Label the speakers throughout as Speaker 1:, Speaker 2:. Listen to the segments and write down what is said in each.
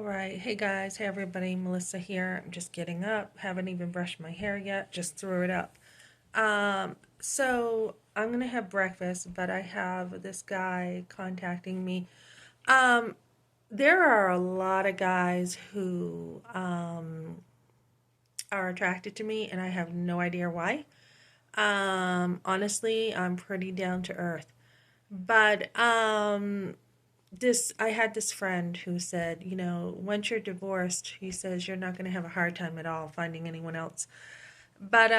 Speaker 1: right. Hey guys, hey everybody, Melissa here. I'm just getting up. Haven't even brushed my hair yet. Just threw it up. So I'm gonna have breakfast, but I have this guy contacting me. Um, there are a lot of guys who are attracted to me, and I have no idea why. Honestly, I'm pretty down to earth. But this I had this friend who said, once you're divorced, he says you're not going to have a hard time at all finding anyone else. But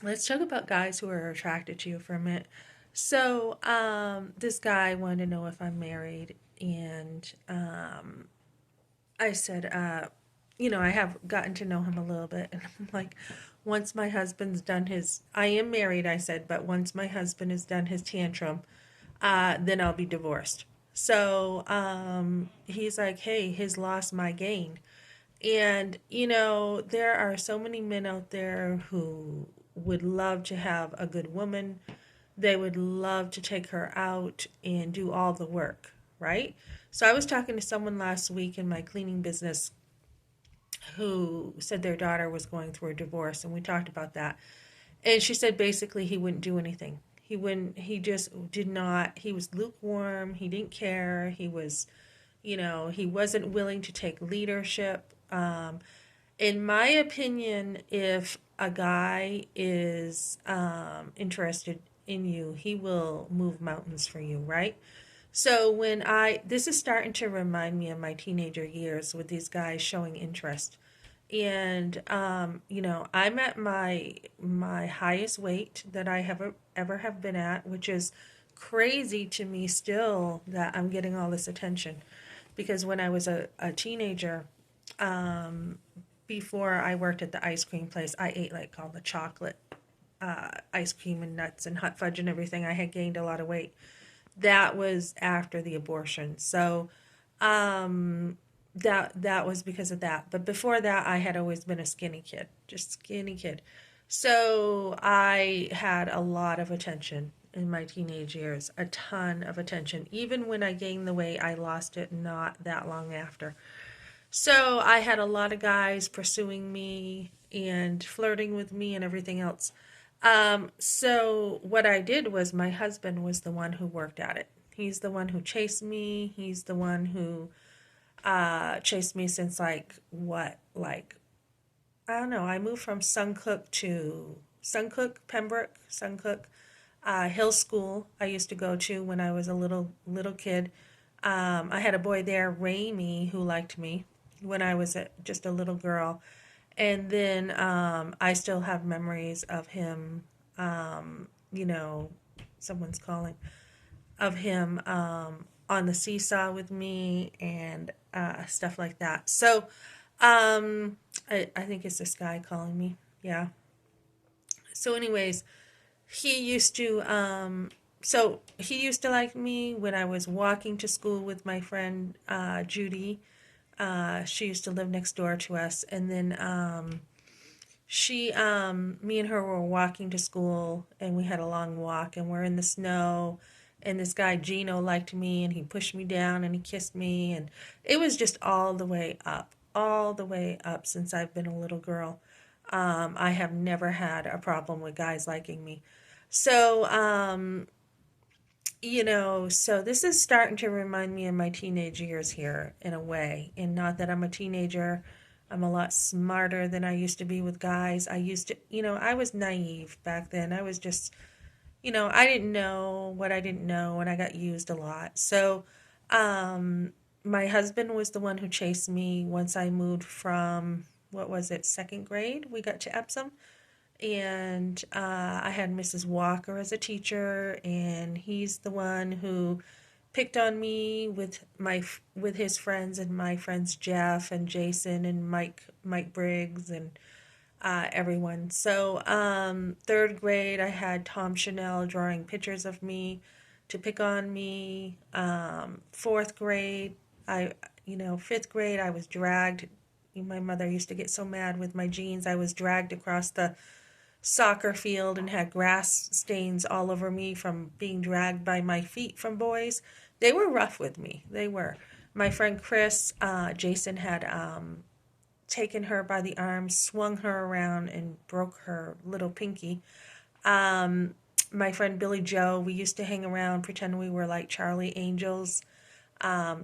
Speaker 1: let's talk about guys who are attracted to you for a minute. So, this guy wanted to know if I'm married, and I said, I have gotten to know him a little bit, and I'm like, once my husband's done I am married, I said, but once my husband has done his tantrum, then I'll be divorced. So he's like, hey, his loss, my gain. And, there are so many men out there who would love to have a good woman. They would love to take her out and do all the work, right? So I was talking to someone last week in my cleaning business who said their daughter was going through a divorce, and we talked about that. And she said basically he wouldn't do anything. He just did not, he was lukewarm, he didn't care, he wasn't willing to take leadership. In my opinion, if a guy is interested in you, he will move mountains for you, right? So this is starting to remind me of my teenager years with these guys showing interest. And I'm at my highest weight that I have ever have been at, which is crazy to me still that I'm getting all this attention. Because when I was a teenager, um, before I worked at the ice cream place, I ate like all the chocolate ice cream and nuts and hot fudge and everything. I had gained a lot of weight. That was after the abortion. So that was because of that. But before that, I had always been a skinny kid, just skinny kid. So I had a lot of attention in my teenage years, a ton of attention. Even when I gained the weight, I lost it not that long after. So I had a lot of guys pursuing me and flirting with me and everything else. So what I did was my husband was the one who worked at it. He's the one who chased me. He's the one who chased me since I don't know. I moved from Suncook, Pembroke, Suncook, Hill School. I used to go to when I was a little kid. I had a boy there, Raimi, who liked me when I was just a little girl. And then I still have memories of him, you know, someone's calling, of him on the seesaw with me and stuff like that. So I think it's this guy calling me. Yeah. So, anyways, he used to, he used to like me when I was walking to school with my friend Judy. She used to live next door to us. And then me and her were walking to school, and we had a long walk, and we're in the snow. And this guy Gino liked me, and he pushed me down, and he kissed me, and it was just all the way up since I've been a little girl. I have never had a problem with guys liking me. So, so this is starting to remind me of my teenage years here in a way. And not that I'm a teenager, I'm a lot smarter than I used to be with guys. I used to, I was naive back then. I was just, I didn't know what I didn't know, and I got used a lot. So, my husband was the one who chased me once I moved from, what was it, second grade? We got to Epsom, and I had Mrs. Walker as a teacher, and he's the one who picked on me with his friends and my friends Jeff and Jason and Mike Briggs and everyone. So third grade, I had Tom Chanel drawing pictures of me to pick on me. Fourth grade, fifth grade, I was dragged. My mother used to get so mad with my jeans. I was dragged across the soccer field and had grass stains all over me from being dragged by my feet from boys. They were rough with me. They were. My friend Chris, Jason had taken her by the arm, swung her around, and broke her little pinky. Um, my friend Billy Joe, we used to hang around, pretend we were like Charlie Angels.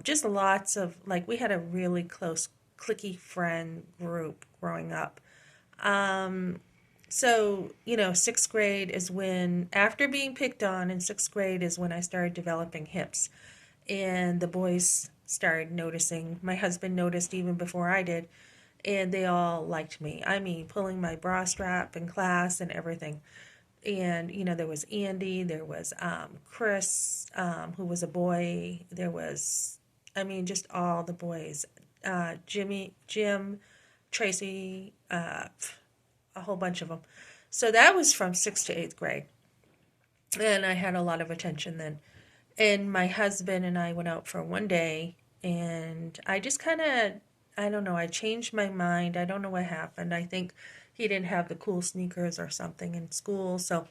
Speaker 1: Just lots of, like, we had a really close, clicky friend group growing up. Um, so, sixth grade is when, after being picked on in sixth grade, is when I started developing hips. And the boys started noticing. My husband noticed even before I did. And they all liked me. I mean, pulling my bra strap in class and everything. And, there was Andy, there was Chris, who was a boy. There was, I mean, just all the boys. Jim, Tracy, a whole bunch of them. So that was from sixth to eighth grade. And I had a lot of attention then. And my husband and I went out for one day, and I just kind of, I don't know, I changed my mind. I don't know what happened. I think he didn't have the cool sneakers or something in school. So,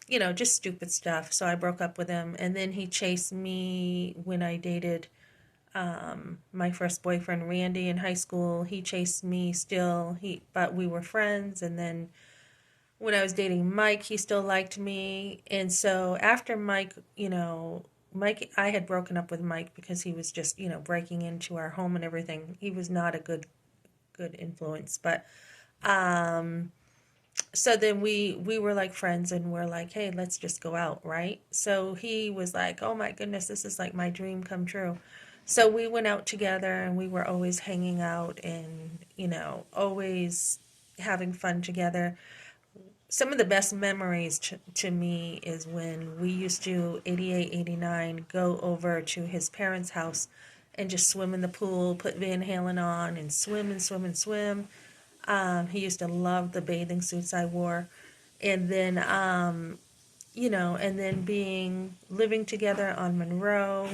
Speaker 1: just stupid stuff. So I broke up with him. And then he chased me when I dated my first boyfriend, Randy, in high school. He chased me still. But we were friends. And then when I was dating Mike, he still liked me. And so after Mike, Mike, I had broken up with Mike because he was just, breaking into our home and everything. He was not a good influence. But so then we were like friends, and we're like, hey, let's just go out, right? So he was like, oh my goodness, this is like my dream come true. So we went out together, and we were always hanging out and, always having fun together. Some of the best memories to me is when we used to 88, 89 go over to his parents' house and just swim in the pool, put Van Halen on, and swim and swim and swim. He used to love the bathing suits I wore. And then, and then living together on Monroe.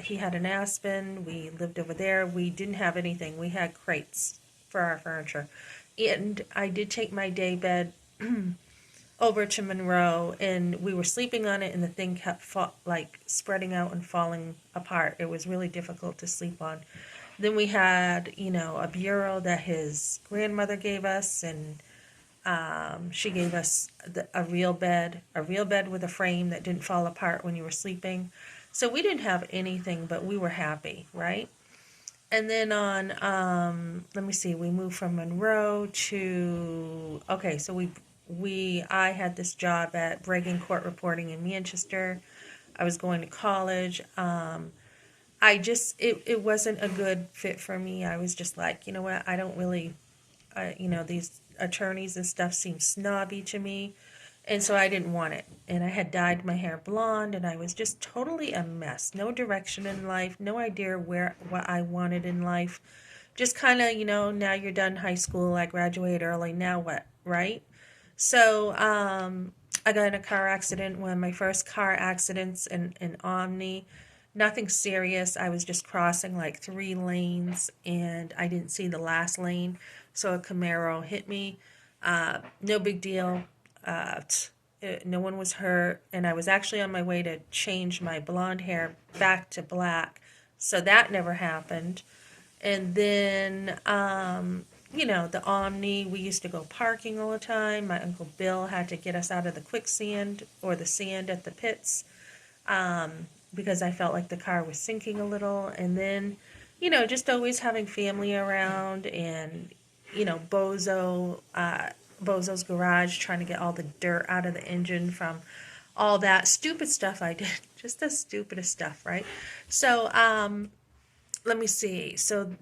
Speaker 1: He had an Aspen. We lived over there. We didn't have anything. We had crates for our furniture. And I did take my day bed over to Monroe, and we were sleeping on it, and the thing kept spreading out and falling apart. It was really difficult to sleep on. Then we had, a bureau that his grandmother gave us, and she gave us a real bed with a frame that didn't fall apart when you were sleeping. So we didn't have anything, but we were happy, right? And then let me see, we moved from Monroe to, okay, so I had this job at Bregan Court Reporting in Manchester. I was going to college. It wasn't a good fit for me. I was just like, you know what, I don't really, these attorneys and stuff seem snobby to me. And so I didn't want it. And I had dyed my hair blonde, and I was just totally a mess. No direction in life, no idea what I wanted in life. Just kind of, now you're done high school, I graduated early, now what, right? So I got in a car accident, one of my first car accidents in Omni. Nothing serious. I was just crossing like 3 lanes, and I didn't see the last lane. So a Camaro hit me. No big deal. No one was hurt, and I was actually on my way to change my blonde hair back to black. So that never happened. And then, the Omni, we used to go parking all the time. My Uncle Bill had to get us out of the quicksand or the sand at the pits because I felt like the car was sinking a little. And then, just always having family around, and, Bozo's garage, trying to get all the dirt out of the engine from all that stupid stuff I did. Just the stupidest stuff, right? So, let me see. So,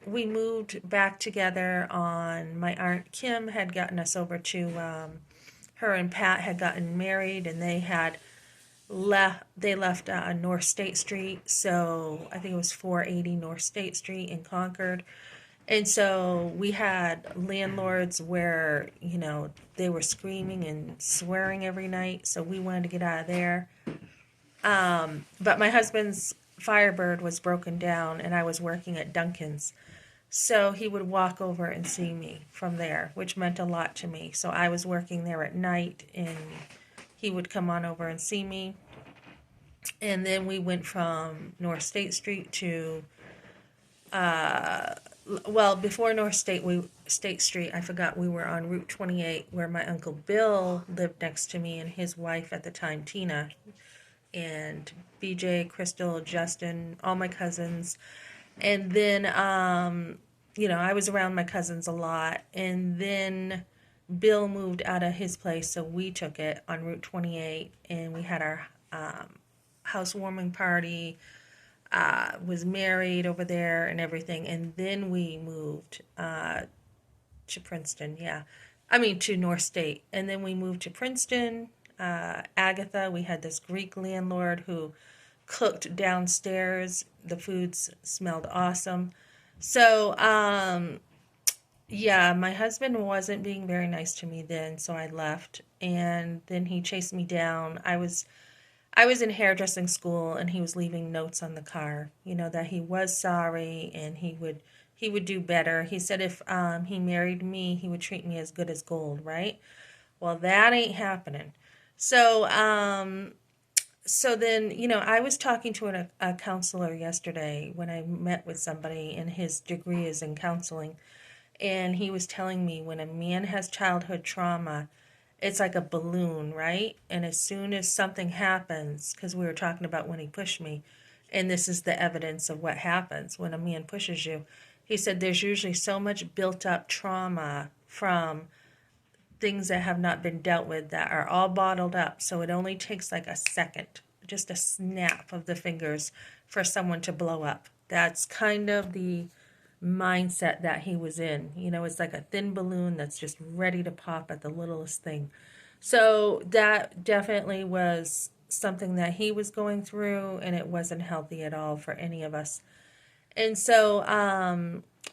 Speaker 1: we moved back together on, my Aunt Kim had gotten us over to, her and Pat had gotten married, and they left North State Street. So I think it was 480 North State Street in Concord. And so we had landlords where, they were screaming and swearing every night. So we wanted to get out of there. But my husband's Firebird was broken down, and I was working at Dunkin's. So he would walk over and see me from there, which meant a lot to me. So I was working there at night, and he would come on over and see me. And then we went from North State Street to, well, before State Street, I forgot we were on Route 28, where my Uncle Bill lived next to me, and his wife at the time, Tina, and BJ, Crystal, Justin, all my cousins. And then, I was around my cousins a lot. And then Bill moved out of his place, so we took it on Route 28, and we had our housewarming party. Was married over there and everything, and then we moved to Princeton. Yeah, I mean to North State, and then we moved to Princeton. Agatha, we had this Greek landlord who cooked downstairs. The foods smelled awesome. So, yeah, my husband wasn't being very nice to me then, so I left. And then he chased me down. I was in hairdressing school, and he was leaving notes on the car, that he was sorry and he would do better. He said if he married me, he would treat me as good as gold, right? Well, that ain't happening. So so then, I was talking to a counselor yesterday when I met with somebody, and his degree is in counseling. And he was telling me when a man has childhood trauma, it's like a balloon, right? And as soon as something happens, because we were talking about when he pushed me, and this is the evidence of what happens when a man pushes you. He said there's usually so much built up trauma from things that have not been dealt with that are all bottled up. So it only takes like a second, just a snap of the fingers for someone to blow up. That's kind of the mindset that he was in. It's like a thin balloon that's just ready to pop at the littlest thing. So that definitely was something that he was going through, and it wasn't healthy at all for any of us. And so,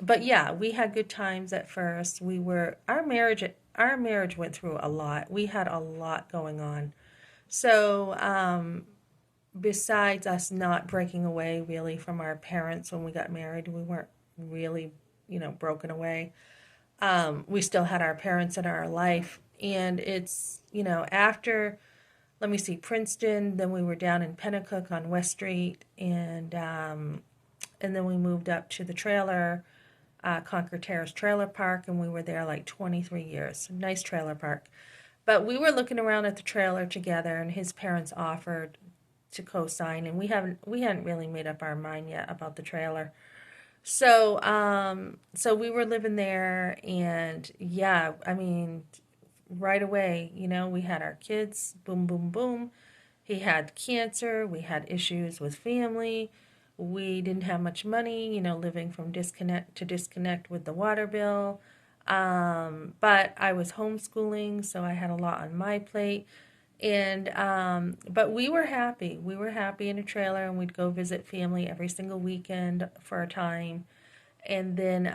Speaker 1: but yeah, we had good times at first. Our marriage went through a lot. We had a lot going on. So, besides us not breaking away really from our parents when we got married, we weren't really, broken away. We still had our parents in our life. And it's, after, let me see, Princeton, then we were down in Pennacook on West Street, and then we moved up to the trailer, Concord Terrace Trailer Park, and we were there like 23 years. Nice trailer park. But we were looking around at the trailer together, and his parents offered to co-sign, and we hadn't really made up our mind yet about the trailer. So we were living there, and yeah, I mean, right away, we had our kids, boom, boom, boom. He had cancer. We had issues with family. We didn't have much money, living from disconnect to disconnect with the water bill. But I was homeschooling, so I had a lot on my plate. And but we were happy. We were happy in a trailer, and we'd go visit family every single weekend for a time. And then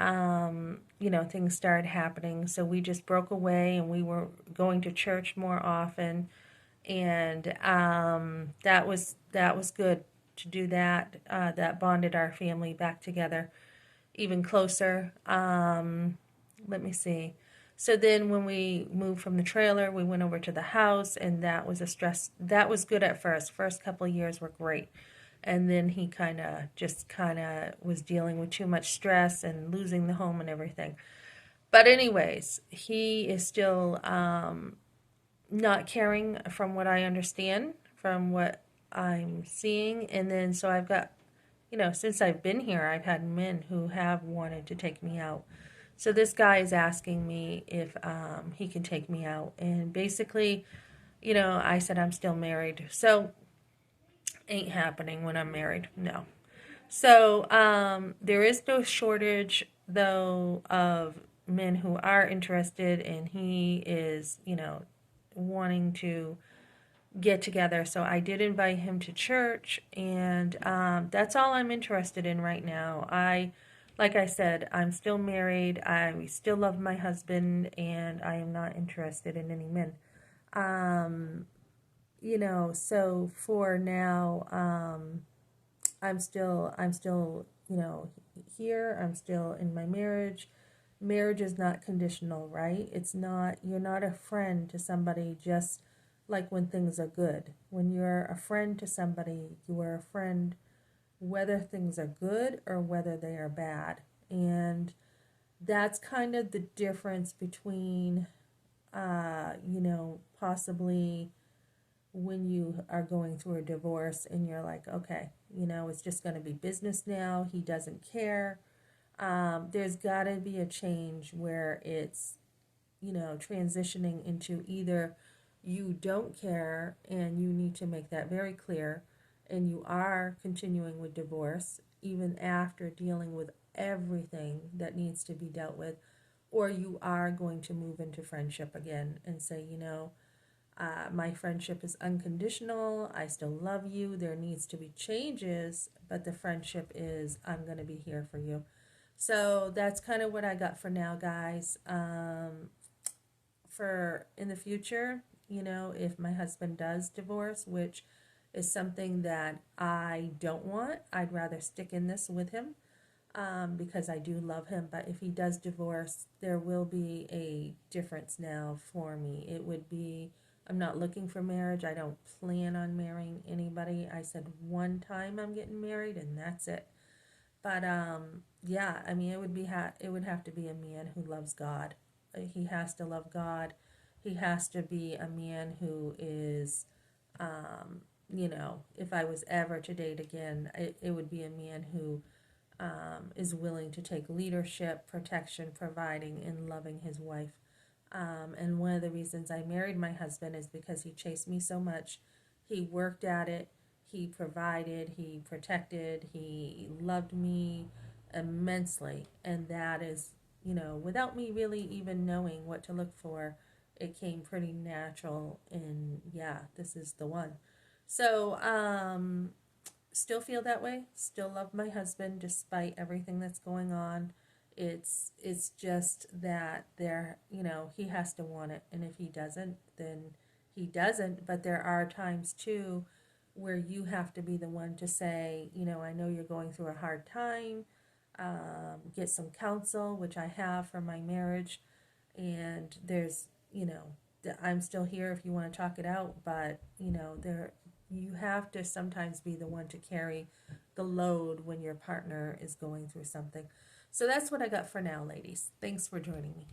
Speaker 1: things started happening, so we just broke away, and we were going to church more often. And that was good to do that. That bonded our family back together even closer. Let me see. So then when we moved from the trailer, we went over to the house, and that was a stress. That was good at first. First couple of years were great. And then he kind of was dealing with too much stress and losing the home and everything. But anyways, he is still not caring from what I understand, from what I'm seeing. And then so I've got, since I've been here, I've had men who have wanted to take me out. So this guy is asking me if he can take me out. And basically, I said I'm still married. So ain't happening when I'm married. No. So there is no shortage, though, of men who are interested, and he is, wanting to get together. So I did invite him to church, and that's all I'm interested in right now. Like I said, I'm still married. I still love my husband, and I am not interested in any men. Um, so for now, I'm still, here. I'm still in my marriage. Marriage is not conditional, right? It's not, you're not a friend to somebody just like when things are good. When you're a friend to somebody, you are a friend whether things are good or whether they are bad. And that's kind of the difference between, possibly when you are going through a divorce and you're like, okay, it's just going to be business now. He doesn't care. There's got to be a change where it's, transitioning into either you don't care and you need to make that very clear and you are continuing with divorce even after dealing with everything that needs to be dealt with, or you are going to move into friendship again and say, my friendship is unconditional. I still love you. There needs to be changes, but the friendship is I'm going to be here for you. So that's kind of what I got for now, guys. For in the future, if my husband does divorce, which is something that I don't want, I'd rather stick in this with him, because I do love him. But if he does divorce, there will be a difference now for me. It would be, I'm not looking for marriage. I don't plan on marrying anybody. I said one time I'm getting married and that's it. But yeah, I mean, it would have to be a man who loves God. He has to love God. He has to be a man who is, if I was ever to date again, it would be a man who is willing to take leadership, protection, providing, and loving his wife. And one of the reasons I married my husband is because he chased me so much. He worked at it, he provided, he protected, he loved me immensely. And that is, without me really even knowing what to look for, it came pretty natural. And yeah, this is the one. So, still feel that way, still love my husband despite everything that's going on. It's just that there, he has to want it, and if he doesn't, then he doesn't. But there are times too where you have to be the one to say, I know you're going through a hard time. Get some counsel, which I have for my marriage, and there's, I'm still here if you want to talk it out. But there, you have to sometimes be the one to carry the load when your partner is going through something. So that's what I got for now, ladies. Thanks for joining me.